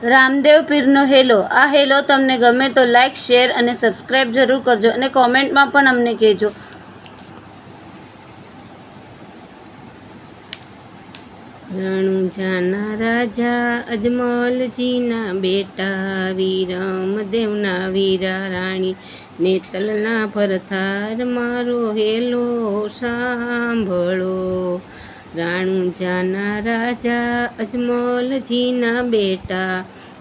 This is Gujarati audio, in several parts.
રામદેવ પીરનો હેલો. આ હેલો તમને ગમે તો લાઇક, શેર અને સબસ્ક્રાઈબ જરૂર કરજો અને કોમેન્ટમાં પણ અમને કહેજો. રણુજાના રાજા અજમલજીના બેટા, વીરમદેવના વીરા રાણી, નેતલના ભરથાર મારો હેલો સાંભળો. રાણુજાના રાજા અજમલજીના બેટા,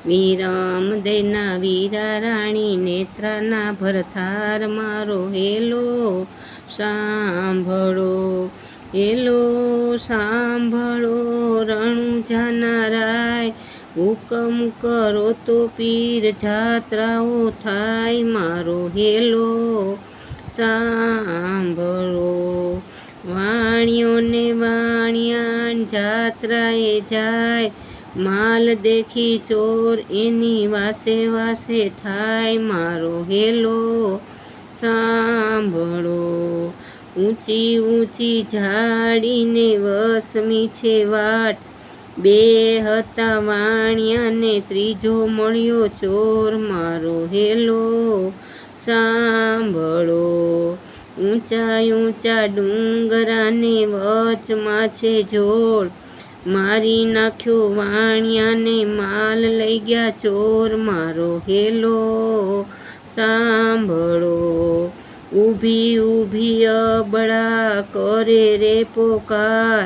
વીરમદેવના વીરા રાણી, નેત્રાના ભરથાર મારો હેલો સાંભળો. હેલો સાંભળો રણુજાના રાય, હુકમ કરો તો પીર જાત્રાઓ થાય, મારો હેલો સાંભળો. વાણિયોને વાણિયાન જાત્રાએ જાય, માલ દેખી ચોર એની વાસે વાસે થાય, મારો હેલો સાંભળો. ઊંચી ઊંચી ઝાડીને વસમી છે વાટ, બે હતા વાણિયાને ત્રીજો મળ્યો ચોર, મારો હેલો સાંભળો. ઊંચા ઊંચા ડુંગરાને વચમાં છે જોડ, મારી નાખ્યો વાણિયાને માલ લઈ ગયા ચોર, મારો હેલો સાંભળો. ઊભી ઊભી અબળા કરે રે પોકાર,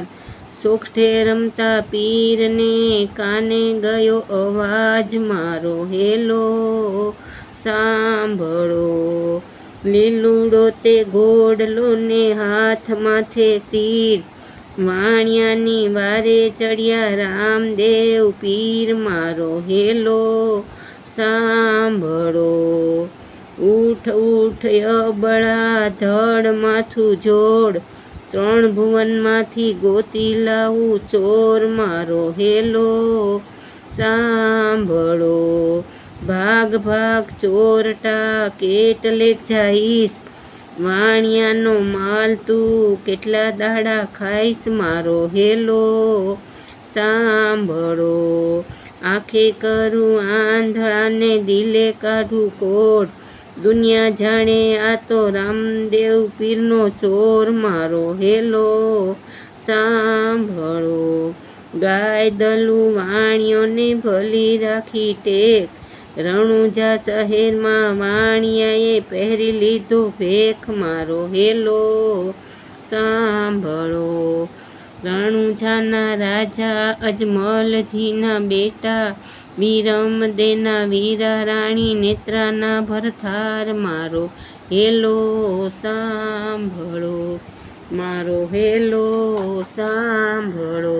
સોખઠે રમતા પીરને કાને ગયો અવાજ, મારો હેલો સાંભળો. લીલુડો તે ઘોડલો ને હાથ માથે તીર, વાણિયાની વારે ચડ્યા રામદેવ પીર, મારો હેલો સાંભળો. ઉઠ ઉઠ અબળા ધડ માથું જોડ, ત્રણ ભુવનમાંથી ગોતી લાવું ચોર, મારો હેલો સાંભળો. ભાગ ભાગ ચોરટા કેટલેક જાઈશ, વાણિયાનો માલ તું કેટલા દાડા ખાઈશ, મારો હેલો સાંભળો. આંખે કરું આંધળાને દિલે કાઢું કોટ, દુનિયા જાણે આ તો રામદેવ પીરનો ચોર, મારો હેલો સાંભળો. ગાય દલું વાણિયોને ભલી રાખી ટેક, રણુજા શહેરમાં વાણિયાએ પહેરી લીધો ભેખ, મારો હેલો સાંભળો. રણુજાના રાજા અજમલજીના બેટા, વીરમદેવના વીરા રાણી, નેત્રાના ભરથાર, મારો હેલો સાંભળો, મારો હેલો સાંભળો.